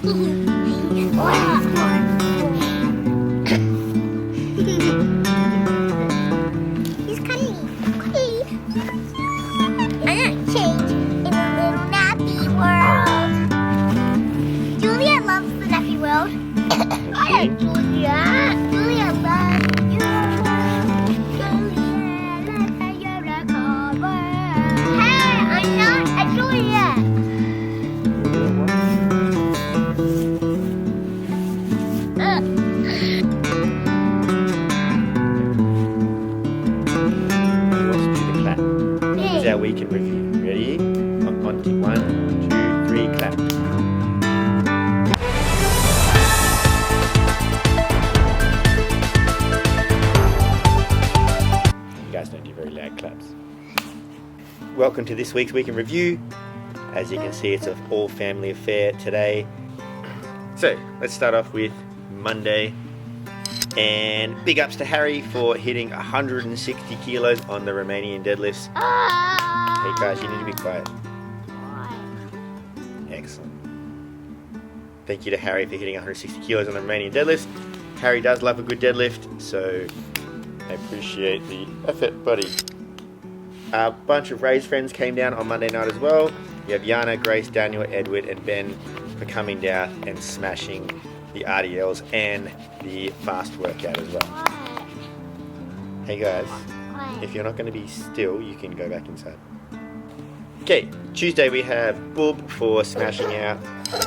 He's cuddly. And change in the little nappy world. Julia loves the nappy world. I like Julia. Julia loves you. Julia, let's say you're a cover. Hey, I'm not a Julia. This is our week in review. Ready? On to 1, 2, 3, clap. You guys don't do very loud claps. Welcome to this week's week in review. As you can see, it's an all family affair today. So let's start off with Monday. And big ups to Harry for hitting 160 kilos on the Romanian deadlifts. Hey guys, you need to be quiet. Excellent. Thank you to Harry for hitting 160 kilos on the Romanian deadlifts. Harry does love a good deadlift, so I appreciate the effort, buddy. A bunch of Ray's friends came down on Monday night as well. You have Yana, Grace, Daniel, Edward, and Ben for coming down and smashing the RDLs and the fast workout as well. Hey guys, if you're not going to be still, you can go back inside. Okay, Tuesday we have Boob for smashing out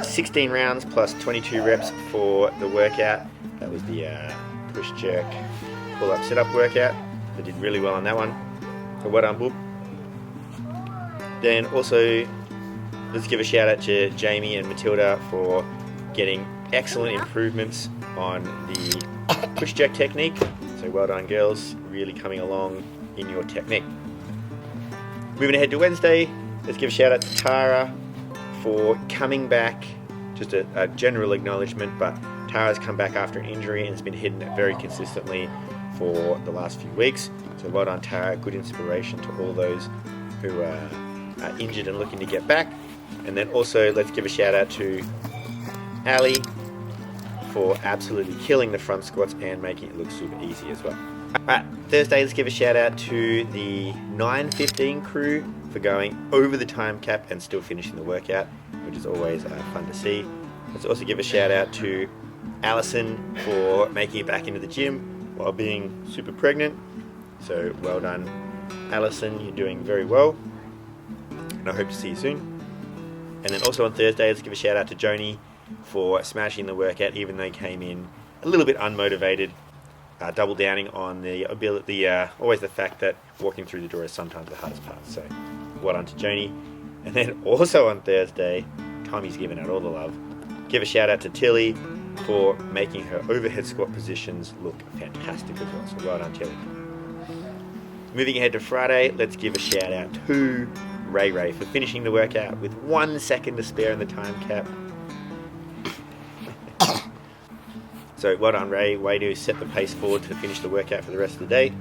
16 rounds plus 22 reps for the workout. That was the push jerk pull up sit up workout. They did really well on that one. So well done, Boob. Then also let's give a shout out to Jamie and Matilda for getting excellent improvements on the push jerk technique. So well done, girls, really coming along in your technique. Moving ahead to Wednesday, let's give a shout out to Tara for coming back. Just a general acknowledgement, but Tara's come back after an injury and has been hitting it very consistently for the last few weeks. So well done, Tara. Good inspiration to all those who are injured and looking to get back. And then also let's give a shout out to Ali for absolutely killing the front squats and making it look super easy as well. Alright, Thursday, let's give a shout out to the 9:15 crew for going over the time cap and still finishing the workout, which is always fun to see. Let's also give a shout out to Alison for making it back into the gym while being super pregnant. So well done, Alison, you're doing very well, and I hope to see you soon. And then also on Thursday, let's give a shout out to Joni for smashing the workout, even though he came in a little bit unmotivated, double downing on the ability, always the fact that walking through the door is sometimes the hardest part. So well done to Joni. And then also on Thursday, Tommy's giving out all the love. Give a shout out to Tilly for making her overhead squat positions look fantastic as well. So well done, Tilly. Moving ahead to Friday, let's give a shout out to Ray for finishing the workout with 1 second to spare in the time cap. So well done, Ray. Way to set the pace forward to finish the workout for the rest of the day.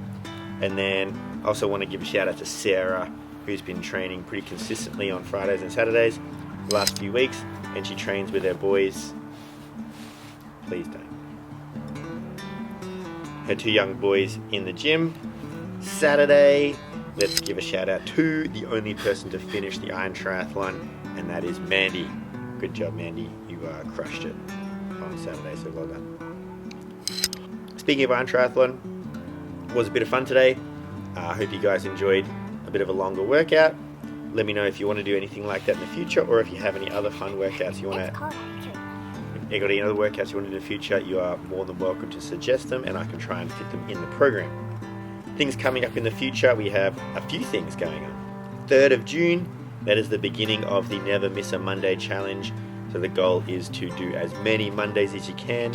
And then I also want to give a shout out to Sarah, who's been training pretty consistently on Fridays and Saturdays the last few weeks, and she trains with her boys. Please don't. Her 2 young boys in the gym. Saturday, let's give a shout out to the only person to finish the Iron Triathlon, and that is Mandy. Good job, Mandy. You crushed it on Saturday, so well done. Speaking of Iron Triathlon, it was a bit of fun today. I hope you guys enjoyed a bit of a longer workout. Let me know if you want to do anything like that in the future, or if you have any other fun workouts you want to. If you got any other workouts you want to do in the future, you are more than welcome to suggest them, and I can try and fit them in the program. Things coming up in the future, we have a few things going on. 3rd of June, that is the beginning of the Never Miss a Monday challenge. So the goal is to do as many Mondays as you can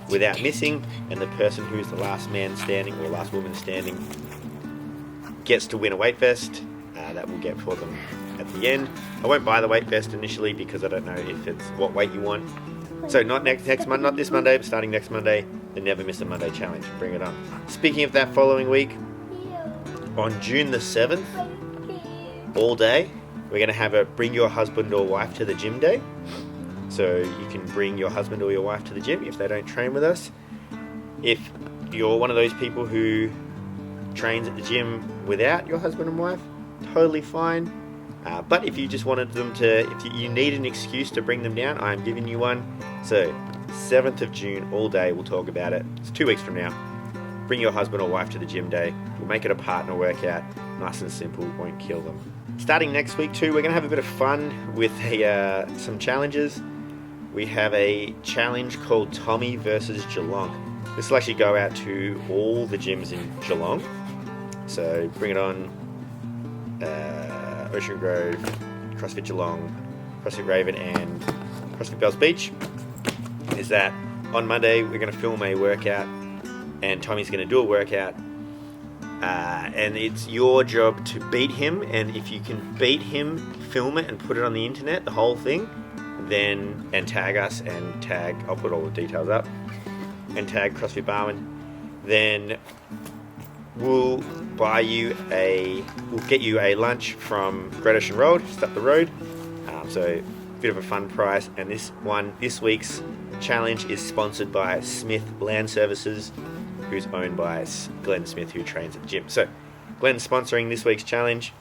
without missing, and the person who's the last man standing or last woman standing gets to win a weight vest. That will get for them at the end. I won't buy the weight vest initially because I don't know if it's what weight you want. So not next month, not this Monday, but starting next Monday, the Never Miss a Monday challenge. Bring it on. Speaking of that following week, on June the 7th, all day, we're going to have a bring your husband or wife to the gym day. So you can bring your husband or your wife to the gym if they don't train with us. If you're one of those people who trains at the gym without your husband and wife, totally fine. But if you just wanted them to, if you need an excuse to bring them down, I'm giving you one. So 7th of June, all day, we'll talk about it. It's 2 weeks from now. Bring your husband or wife to the gym day. We'll make it a partner workout. Nice and simple, won't kill them. Starting next week too, we're going to have a bit of fun with some challenges. We have a challenge called Tommy versus Geelong. This will actually go out to all the gyms in Geelong. So bring it on. Ocean Grove, CrossFit Geelong, CrossFit Raven and CrossFit Bells Beach. Is that on Monday we're going to film a workout and Tommy's going to do a workout and it's your job to beat him, and if you can beat him, film it and put it on the internet, the whole thing, and tag us and tag, I'll put all the details up, and tag CrossFit Barwon, then we'll get you a lunch from Great Ocean Road, just up the road. So a bit of a fun price. And this week's challenge is sponsored by Smith Land Services, who's owned by Glenn Smith, who trains at the gym. So Glenn's sponsoring this week's challenge.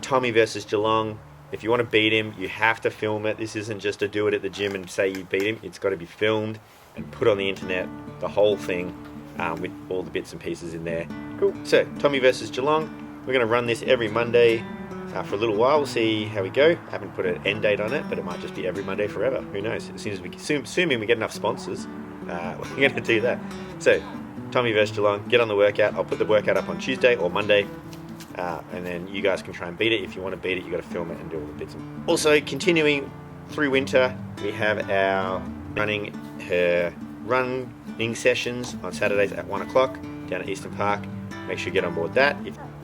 Tommy versus Geelong. If you want to beat him, you have to film it. This isn't just to do it at the gym and say you beat him. It's got to be filmed and put on the internet, the whole thing. With all the bits and pieces in there. Cool. So, Tommy versus Geelong. We're going to run this every Monday for a little while. We'll see how we go. I haven't put an end date on it, but it might just be every Monday forever. Who knows? As soon as assuming we get enough sponsors, we're going to do that. So, Tommy versus Geelong. Get on the workout. I'll put the workout up on Tuesday or Monday. And then you guys can try and beat it. If you want to beat it, you've got to film it and do all the bits. Also, continuing through winter, we have our running sessions on Saturdays at 1 o'clock down at Eastern Park. Make sure you get on board that.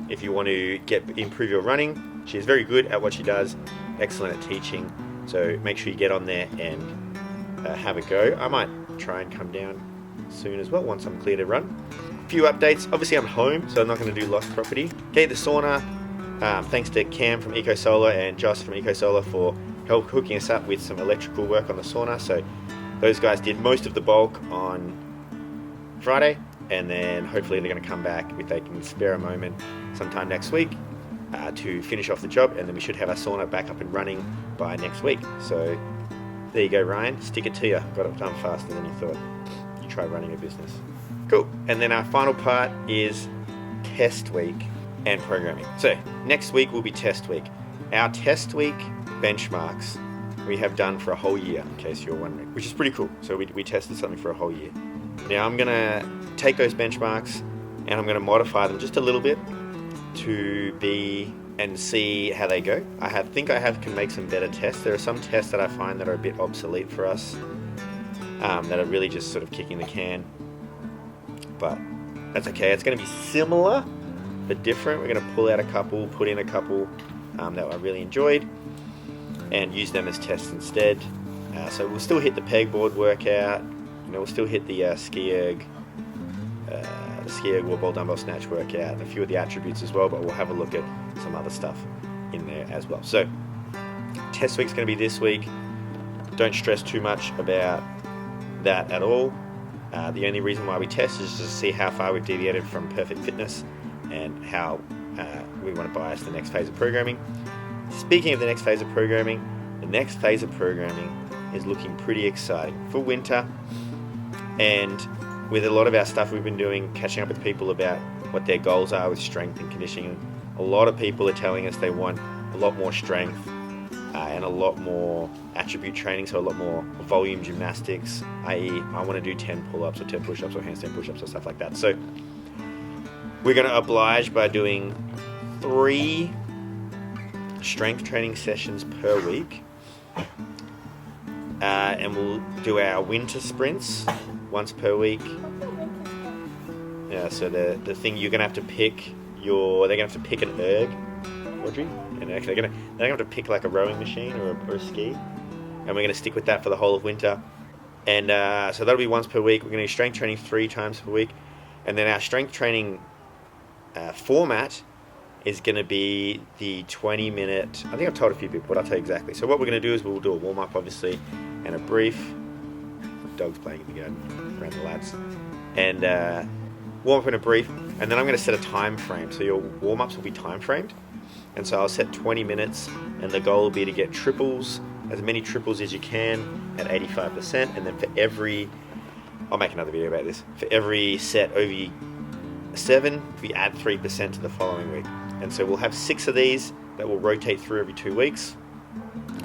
If you want to improve your running, she's very good at what she does, excellent at teaching. So make sure you get on there and have a go. I might try and come down soon as well once I'm clear to run. A few updates. Obviously I'm home, so I'm not going to do lost property. Okay, the sauna. Thanks to Cam from Eco Solar and Joss from Eco Solar for hooking us up with some electrical work on the sauna. So those guys did most of the bulk on Friday, and then hopefully they're going to come back if they can spare a moment sometime next week to finish off the job, and then we should have our sauna back up and running by next week. So there you go, Ryan, stick it to you. Got it done faster than you thought. You try running a business. Cool. And then our final part is test week and programming. So next week will be test week. Our test week benchmarks we have done for a whole year, in case you're wondering, which is pretty cool. So we tested something for a whole year. Now I'm going to take those benchmarks and I'm going to modify them just a little bit and see how they go. I can make some better tests. There are some tests that I find that are a bit obsolete for us, that are really just sort of kicking the can. But that's okay. It's going to be similar but different. We're going to put in a couple that I really enjoyed and use them as tests instead. So we'll still hit the pegboard workout. We'll still hit the ski erg wall ball dumbbell snatch workout, and a few of the attributes as well, but we'll have a look at some other stuff in there as well. So test week's going to be this week. Don't stress too much about that at all. The only reason why we test is to see how far we've deviated from perfect fitness and how we want to bias the next phase of programming. Speaking of the next phase of programming, the next phase of programming is looking pretty exciting for winter. And with a lot of our stuff we've been doing, catching up with people about what their goals are with strength and conditioning, a lot of people are telling us they want a lot more strength and a lot more attribute training, so a lot more volume gymnastics, i.e. I want to do 10 pull-ups or 10 push-ups or handstand push-ups or stuff like that. So we're going to oblige by doing 3 strength training sessions per week. And we'll do our winter sprints once per week. Yeah, so the thing you're gonna have to pick they're gonna have to pick an erg, Audrey, and they're gonna have to pick like a rowing machine or a ski, and we're gonna stick with that for the whole of winter. And so that'll be once per week. We're gonna do strength training 3 times per week, and then our strength training format is going to be the 20-minute. I think I've told a few people, but I'll tell you exactly. So what we're going to do is we'll do a warm-up, obviously, and a brief. The dog's playing in the garden around the lads. And warm up and a brief, and then I'm going to set a time frame. So your warm-ups will be time framed. And so I'll set 20 minutes, and the goal will be to get triples, as many triples as you can at 85%. And then for every, I'll make another video about this, for every set over 7, we add 3% to the following week. And so we'll have 6 of these that will rotate through every 2 weeks.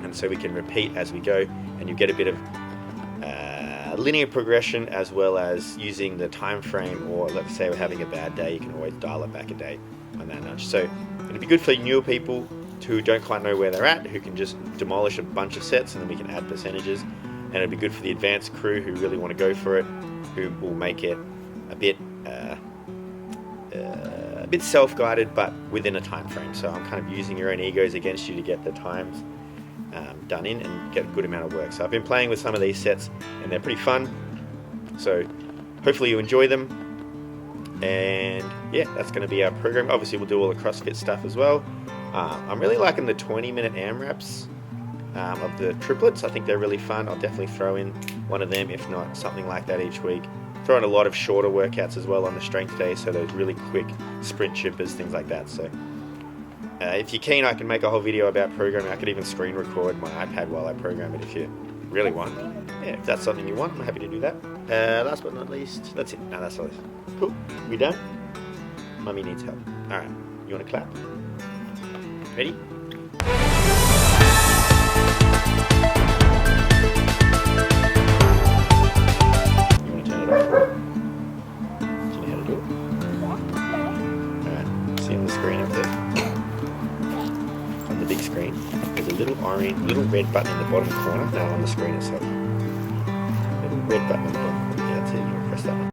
And so we can repeat as we go, and you get a bit of linear progression, as well as using the time frame, or let's say we're having a bad day, you can always dial it back a day on that nudge. So it'll be good for newer people who don't quite know where they're at, who can just demolish a bunch of sets, and then we can add percentages. And it'll be good for the advanced crew who really want to go for it, who will make it a bit self-guided, but within a time frame. So I'm kind of using your own egos against you to get the times done in and get a good amount of work. So I've been playing with some of these sets, and they're pretty fun. So hopefully you enjoy them. And yeah, that's going to be our program. Obviously we'll do all the CrossFit stuff as well. I'm really liking the 20-minute AMRAPs of the triplets. I think they're really fun. I'll definitely throw in one of them, if not something like that each week. Throw in a lot of shorter workouts as well on the strength day, so those really quick sprint chippers, things like that. So if you're keen, I can make a whole video about programming. I could even screen record my iPad while I program it if you really want. Yeah, if that's something you want, I'm happy to do that. Last but not least, that's it. No, that's all. Cool. We done? Mummy needs help. All right. You want to clap? Ready? You want to turn it off? Do you know how to do it? Alright. See on the screen up there? On the big screen, there's a little red button in the bottom corner. No, on the screen itself. Little red button in the bottom. Yeah, that's it. You want to press that one.